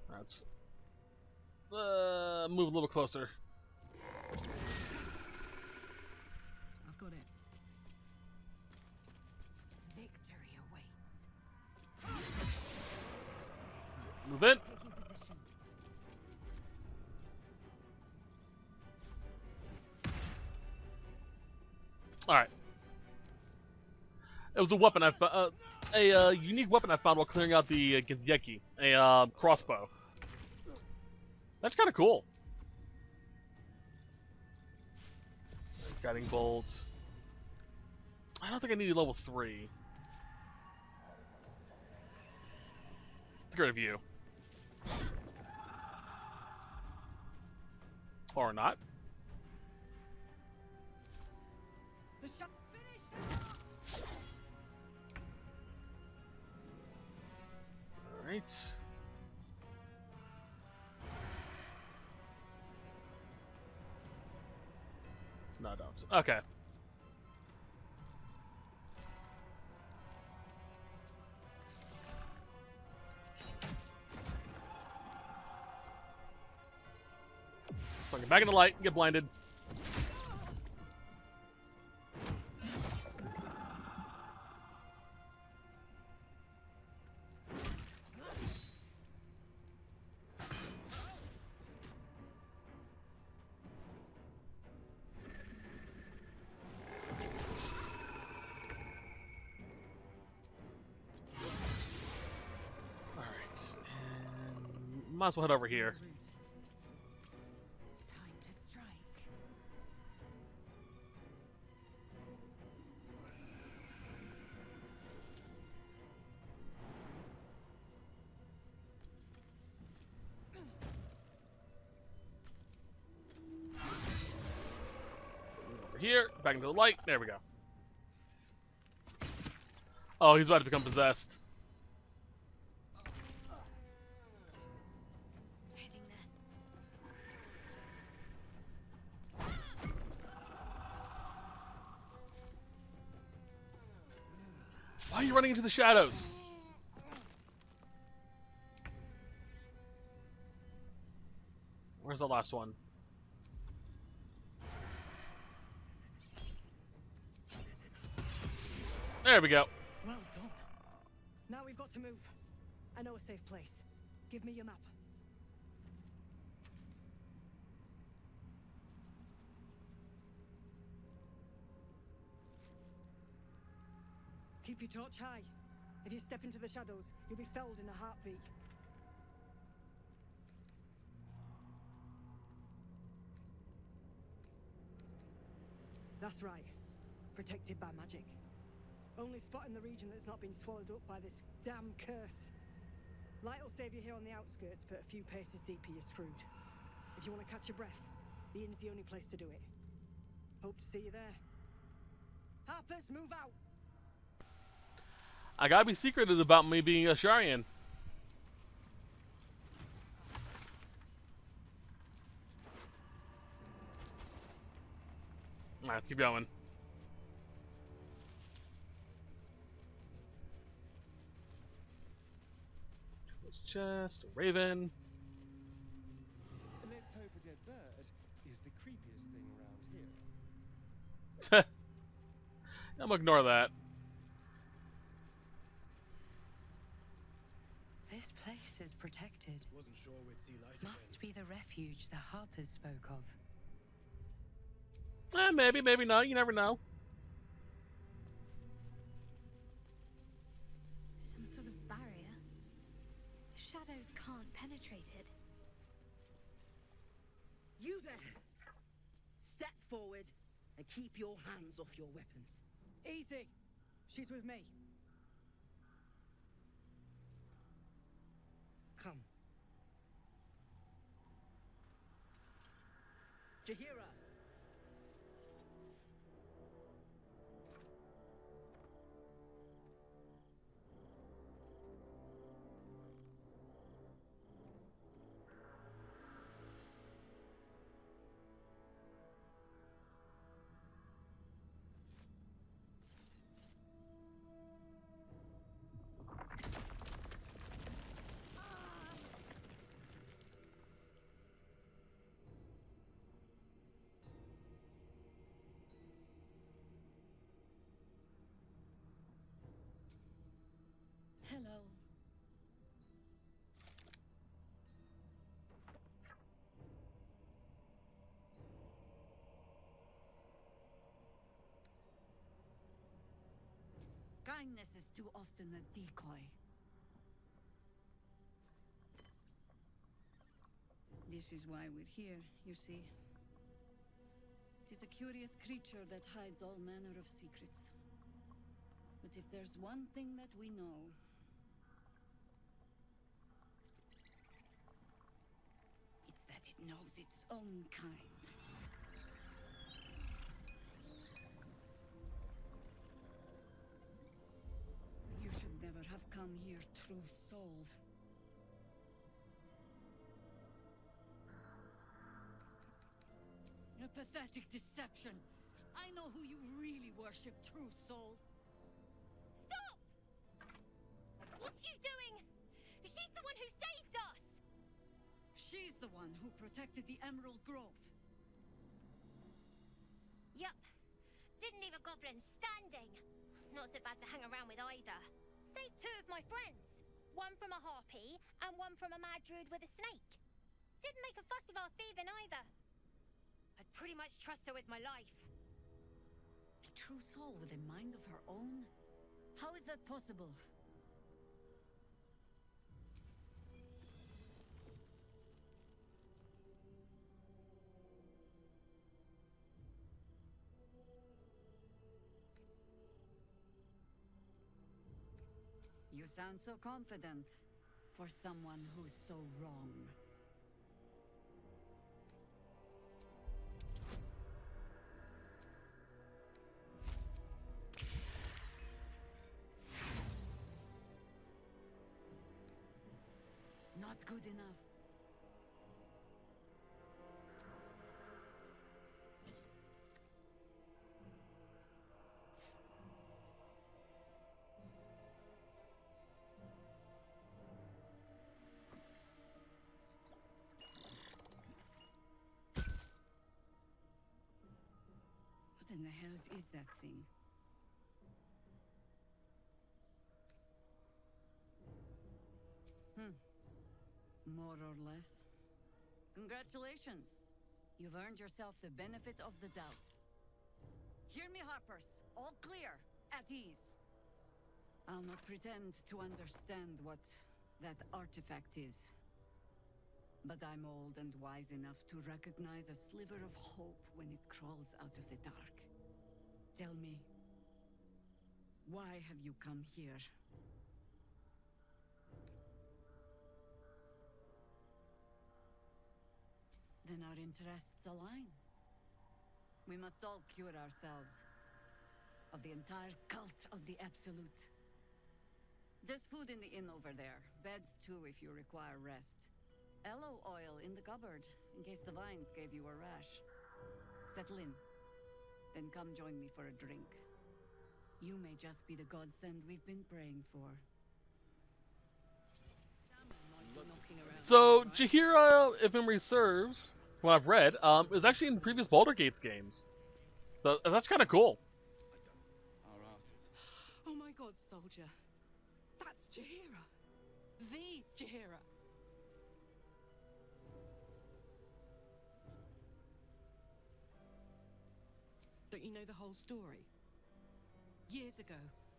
Let's move a little closer. I've got it. Victory awaits. Move in. Taking position. All right. It was a weapon I found, a unique weapon I found while clearing out the Githyanki, a crossbow. That's kind of cool. Guiding bolt. I don't think I need level 3. It's great of you. Or not. The shot finished. No, don't. Okay. So get back in the light and get blinded. Might as well head over here. Time to strike. Over here, back into the light. There we go. Oh, he's about to become possessed. Why are you running into the shadows? Where's the last one? There we go. Well done. Now we've got to move. I know a safe place. Give me your map. Keep your torch high. If you step into the shadows, you'll be felled in a heartbeat. That's right. Protected by magic. Only spot in the region that's not been swallowed up by this damn curse. Light will save you here on the outskirts, but a few paces deeper you're screwed. If you want to catch your breath, the inn's the only place to do it. Hope to see you there. Harpers, move out! I gotta be secretive about me being a Sharian. Alright, let's keep going. Chest, Raven. Let's hope a dead bird is the creepiest thing around here. I'm gonna ignore that. This place is protected. Wasn't sure we'd see light Must be the refuge the Harpers spoke of. Maybe, maybe not. You never know. Some sort of barrier. Shadows can't penetrate it. You there! Step forward and keep your hands off your weapons. Easy. She's with me. Come. Jahira! Hello. Kindness is too often a decoy. This is why we're here, you see. It is a curious creature that hides all manner of secrets. But if there's one thing that we know, it's that it knows its own kind. You should never have come here, true soul. A pathetic deception. I know who you really worship, true soul. Stop! What's you doing? She's the one who saved us! She's the one who protected the Emerald Grove. Yup. Didn't leave a goblin standing. Not so bad to hang around with either. Saved two of my friends. One from a harpy, and one from a mad druid with a snake. Didn't make a fuss of our thieving either. I'd pretty much trust her with my life. A true soul with a mind of her own? How is that possible? You sound so confident for someone who's so wrong. Not good enough. What in the hell is that thing? More or less. Congratulations. You've earned yourself the benefit of the doubt. Hear me, Harpers. All clear. At ease. I'll not pretend to understand what that artifact is. But I'm old and wise enough to recognize a sliver of hope when it crawls out of the dark. Tell me, why have you come here? Then our interests align. We must all cure ourselves of the entire cult of the Absolute. There's food in the inn over there. Beds too if you require rest. Aloe oil in the cupboard in case the vines gave you a rash. Settle in. Then come join me for a drink. You may just be the godsend we've been praying for. So, Jaheira, if memory serves, what I've read, is actually in previous Baldur Gates games. So, that's kind of cool. Oh my god, soldier. That's Jaheira. The Jaheira. Don't you know the whole story? Years ago,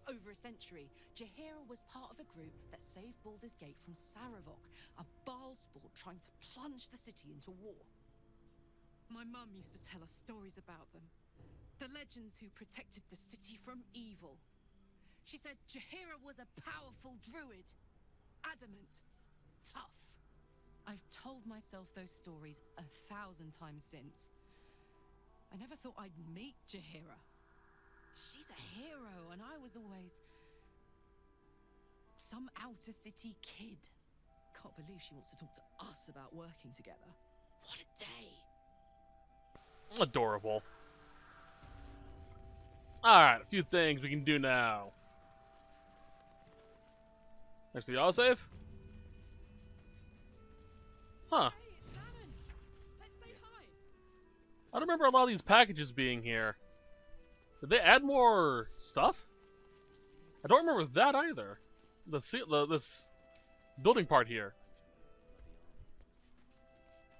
over a century, Jaheira was part of a group that saved Baldur's Gate from Saravok, a Baalspawn trying to plunge the city into war. My mum used to tell us stories about them. The legends who protected the city from evil. She said Jaheira was a powerful druid. Adamant. Tough. I've told myself those stories 1,000 times since. I never thought I'd meet Jaheira. She's a hero, and I was always some outer city kid. Can't believe she wants to talk to us about working together. What a day! Adorable. Alright, a few things we can do now. Next to the autosave? Huh. Hey, it's Alan. Let's say hi. I don't remember a lot of these packages being here. Did they add more stuff? I don't remember that either. This building part here.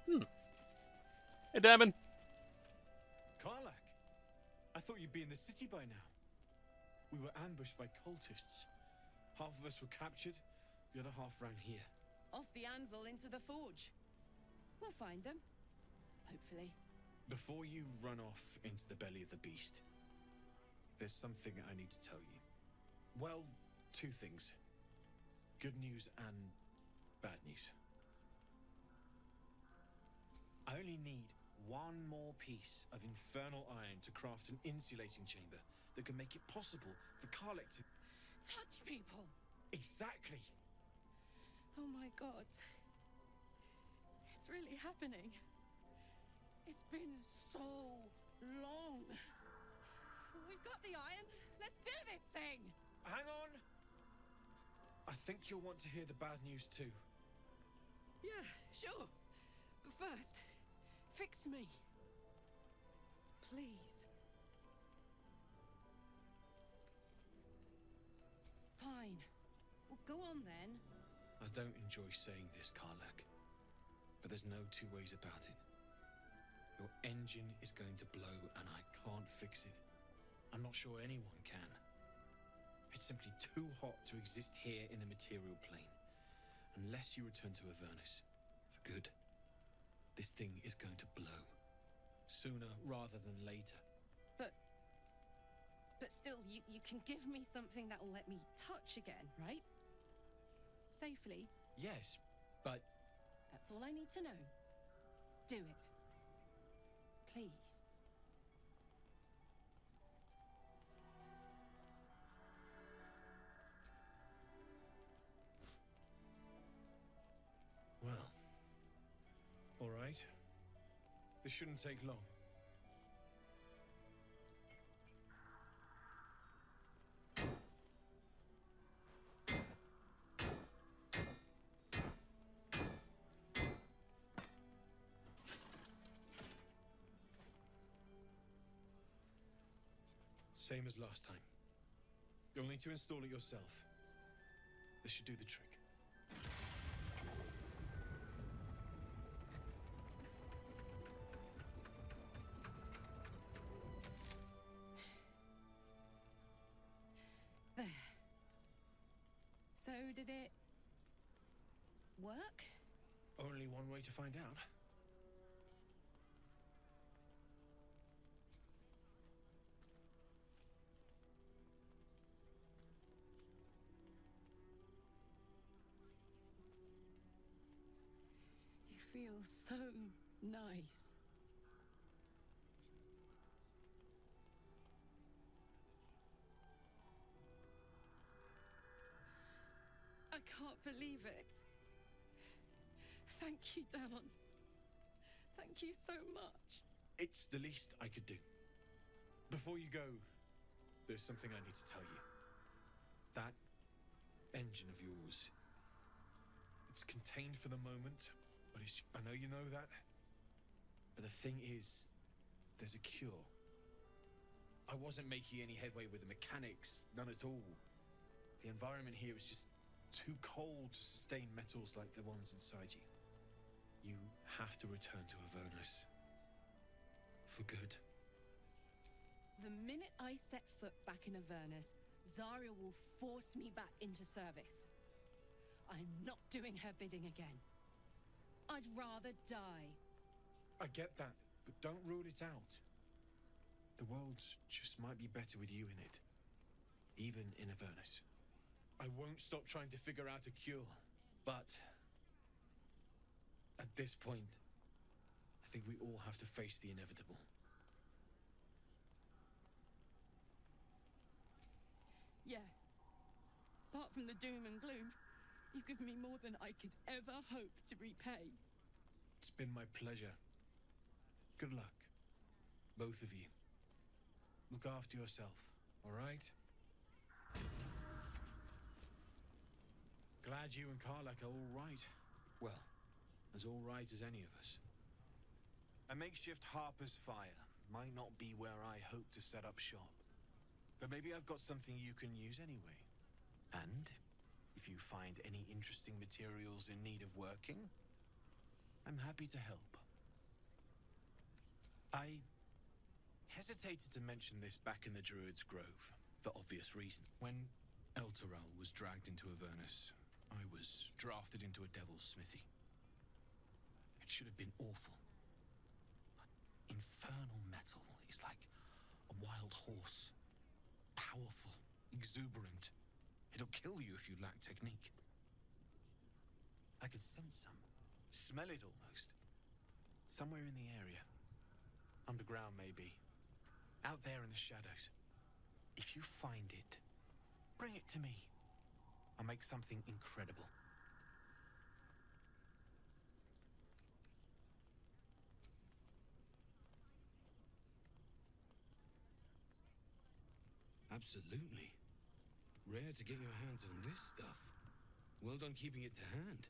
Hey, Damon. Karlach, I thought you'd be in the city by now. We were ambushed by cultists. Half of us were captured, the other half ran here. Off the anvil into the forge. We'll find them. Hopefully. Before you run off into the belly of the beast, there's something I need to tell you. Well, two things. Good news and bad news. I only need one more piece of infernal iron to craft an insulating chamber that can make it possible for Karlach to touch people. Exactly. Oh my god. It's really happening. It's been so long. We've got the iron. Let's do this thing. Hang on. I think you'll want to hear the bad news too. Yeah, sure. But first, fix me. Please. Fine. Well, go on then. I don't enjoy saying this, Karlak, but there's no two ways about it. Your engine is going to blow and I can't fix it. I'm not sure anyone can. It's simply too hot to exist here in the material plane. Unless you return to Avernus. For good. This thing is going to blow. Sooner rather than later. But still, you can give me something that will let me touch again, right? Safely. Yes, but... That's all I need to know. Do it. Please. Well. All right. This shouldn't take long. Same as last time. You'll need to install it yourself. This should do the trick. There. So did it work? Only one way to find out. You feel so nice. I can't believe it. Thank you, Danon. Thank you so much. It's the least I could do. Before you go, there's something I need to tell you. That engine of yours, it's contained for the moment, but I know you know that. But the thing is, there's a cure. I wasn't making any headway with the mechanics, none at all. The environment here is just too cold to sustain metals like the ones inside you. You have to return to Avernus. For good. The minute I set foot back in Avernus, Zarya will force me back into service. I'm not doing her bidding again. I'd rather die. I get that, but don't rule it out. The world just might be better with you in it. Even in Avernus. I won't stop trying to figure out a cure, but at this point, I think we all have to face the inevitable. Yeah. Apart from the doom and gloom, you've given me more than I could ever hope to repay. It's been my pleasure. Good luck, both of you. Look after yourself, all right? Glad you and Karlak are all right. Well, as all right as any of us. A makeshift Harper's Fire might not be where I hope to set up shop. But maybe I've got something you can use anyway. And if you find any interesting materials in need of working, I'm happy to help. I hesitated to mention this back in the Druid's Grove, for obvious reason. When Elturel was dragged into Avernus, I was drafted into a devil's smithy. It should have been awful. But infernal metal is like a wild horse. Powerful, exuberant. It'll kill you if you lack technique. I could sense some. Smell it almost. Somewhere in the area. Underground, maybe. Out there in the shadows. If you find it, bring it to me. I'll make something incredible. Absolutely. Rare to get your hands on this stuff. Well done keeping it to hand.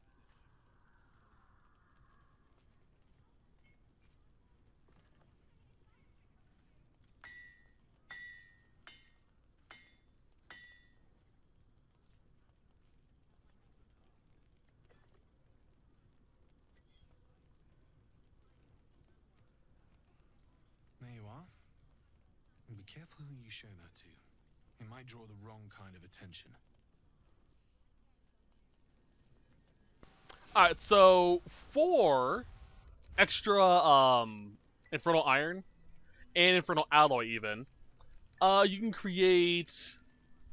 There you are. And be careful who you show that to. It might draw the wrong kind of attention. Alright, so for extra Infernal Iron and Infernal Alloy even, you can create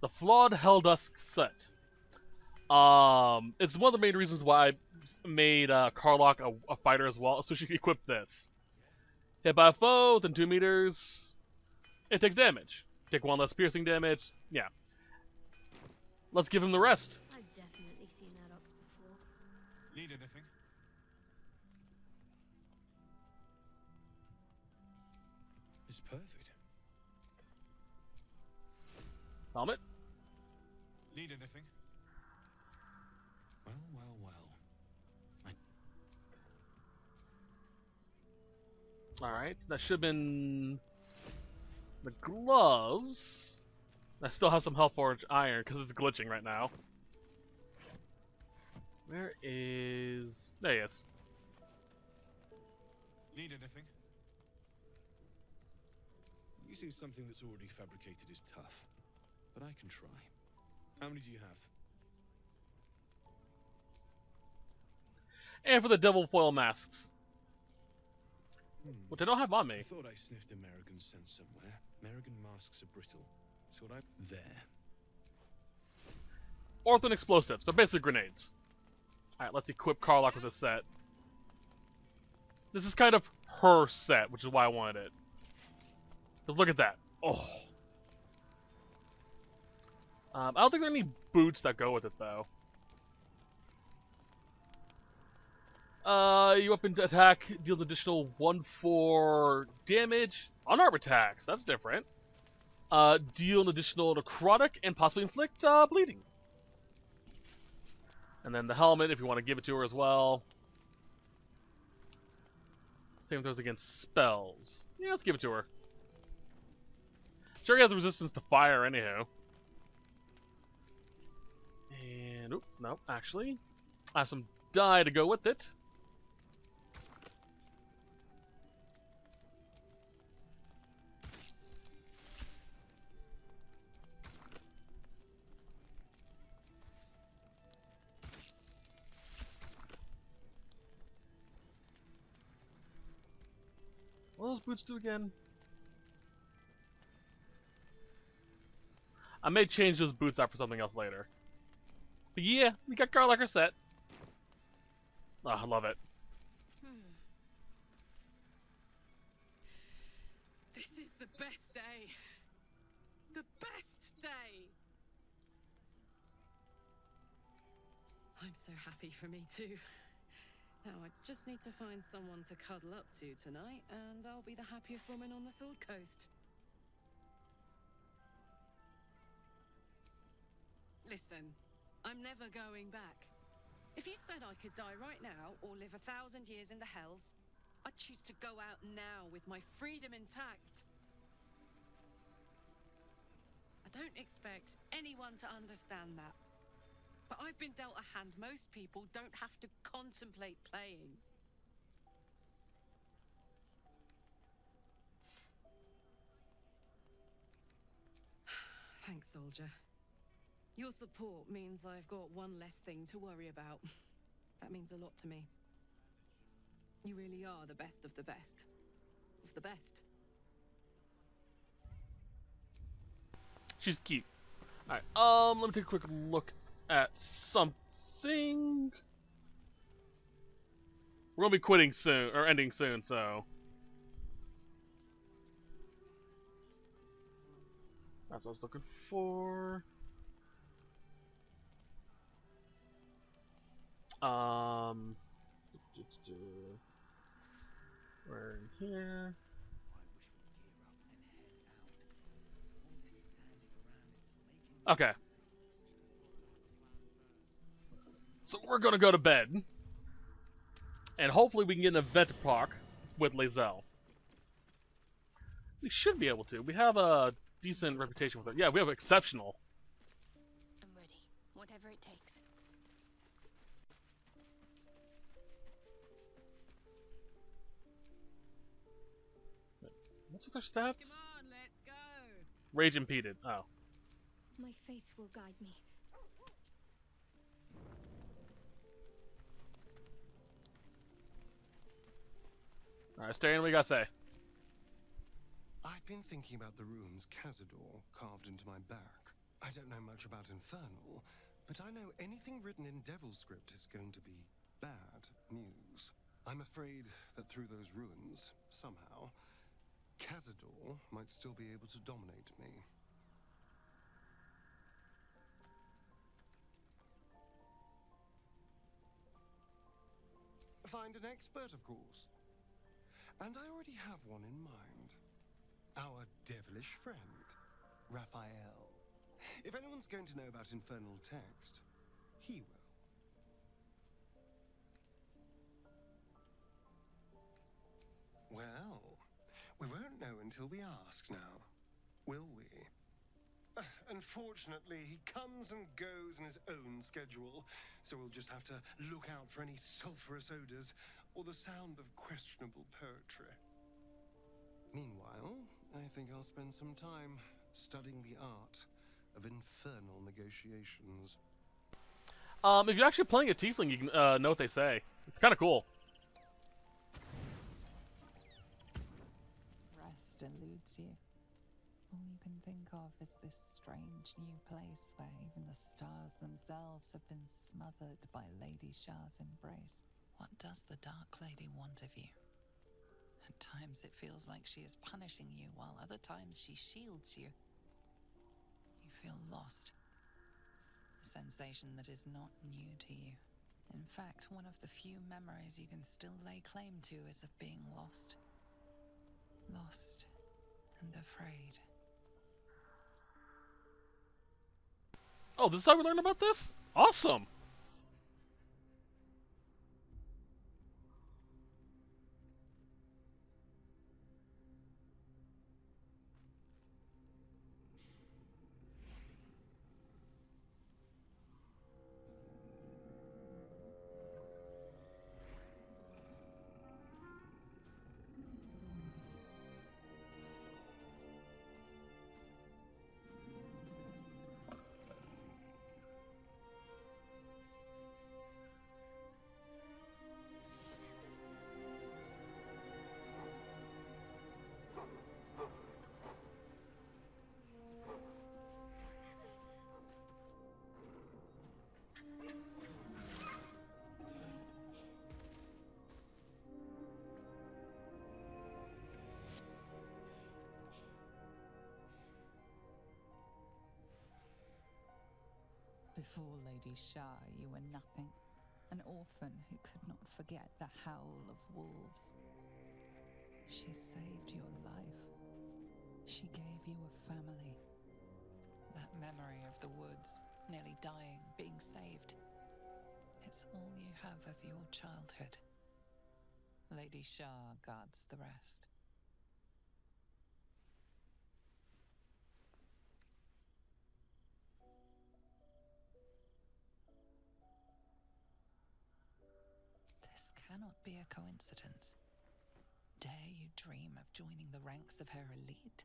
the Flawed Helldusk set. It's one of the main reasons why I made Karlach a fighter as well, so she can equip this. Hit by a foe within 2 meters, it takes damage. Take 1 less piercing damage, yeah. Let's give him the rest. I've definitely seen that ox before. Need anything? It's perfect. Helmet. Need anything? Well, well, well. Alright, that should have been the gloves. I still have some Hellforged Iron because it's glitching right now. Where is... There he is. Need anything? Using something that's already fabricated is tough, but I can try. How many do you have? And for the Devil Foil Masks. Which I don't have on me. I thought I sniffed American scent somewhere. American masks are brittle. So what I... There. Orphan Explosives. They're basically grenades. Alright, let's equip Karlach with this set. This is kind of her set, which is why I wanted it. Because look at that. Oh. I don't think there are any boots that go with it, though. You up into attack, deal an additional 1/4 damage on armor attacks. That's different. Deal an additional necrotic and possibly inflict bleeding. And then the helmet, if you want to give it to her as well. Same throws against spells. Yeah, let's give it to her. Sure, he has a resistance to fire, anyhow. And oop, no, actually, I have some dye to go with it. What do those boots do again? I may change those boots out for something else later. But yeah, we got Karlach her set. Oh, I love it. This is the best day. The best day. I'm so happy for me too. Now I just need to find someone to cuddle up to tonight, and I'll be the happiest woman on the Sword Coast. Listen, I'm never going back. If you said I could die right now, or live 1,000 years in the Hells, I'd choose to go out now with my freedom intact. I don't expect anyone to understand that. But I've been dealt a hand most people don't have to contemplate playing. Thanks, soldier. Your support means I've got one less thing to worry about. That means a lot to me. You really are the best of the best. Of the best. She's cute. Alright, let me take a quick look at something. We're gonna be quitting soon, or ending soon, so. That's what I was looking for. We're in here. Okay. So we're gonna go to bed. And hopefully we can get an event proc with Lae'zel. We should be able to. We have a decent reputation with it. Yeah, we have exceptional. I'm ready. Whatever it takes. What's with our stats? Come on, let's go. Rage impeded. Oh. My faith will guide me. Alright, Starian, what you gotta say? I've been thinking about the runes Cazador carved into my back. I don't know much about Infernal, but I know anything written in Devil script is going to be bad news. I'm afraid that through those runes, somehow, Cazador might still be able to dominate me. Find an expert, of course. And I already have one in mind. Our devilish friend, Raphael. If anyone's going to know about infernal text, he will. Well, we won't know until we ask now, will we? Unfortunately, he comes and goes in his own schedule, so we'll just have to look out for any sulphurous odors or the sound of questionable poetry. Meanwhile, I think I'll spend some time studying the art of infernal negotiations. If you're actually playing a tiefling, you can know what they say. It's kind of cool. Rest eludes you. All you can think of is this strange new place where even the stars themselves have been smothered by Lady Shah's embrace. What does the Dark Lady want of you? At times it feels like she is punishing you, while other times she shields you. You feel lost. A sensation that is not new to you. In fact, one of the few memories you can still lay claim to is of being lost. Lost and afraid. Oh, this is how we learned about this? Awesome! Before Lady Shah, you were nothing. An orphan who could not forget the howl of wolves. She saved your life. She gave you a family. That memory of the woods, nearly dying, being saved. It's all you have of your childhood. Lady Shah guards the rest. This cannot be a coincidence. Dare you dream of joining the ranks of her elite?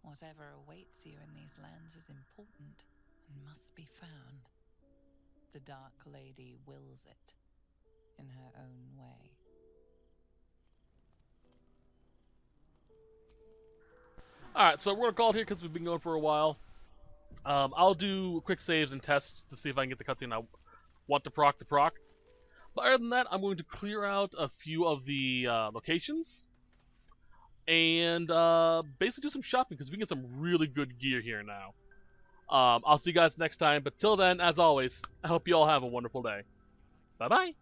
Whatever awaits you in these lands is important and must be found. The Dark Lady wills it, in her own way. Alright, so we're gonna call it here because we've been going for a while. I'll do quick saves and tests to see if I can get the cutscene I want to proc. But other than that, I'm going to clear out a few of the locations and basically do some shopping because we can get some really good gear here now. I'll see you guys next time, but till then, as always, I hope you all have a wonderful day. Bye-bye!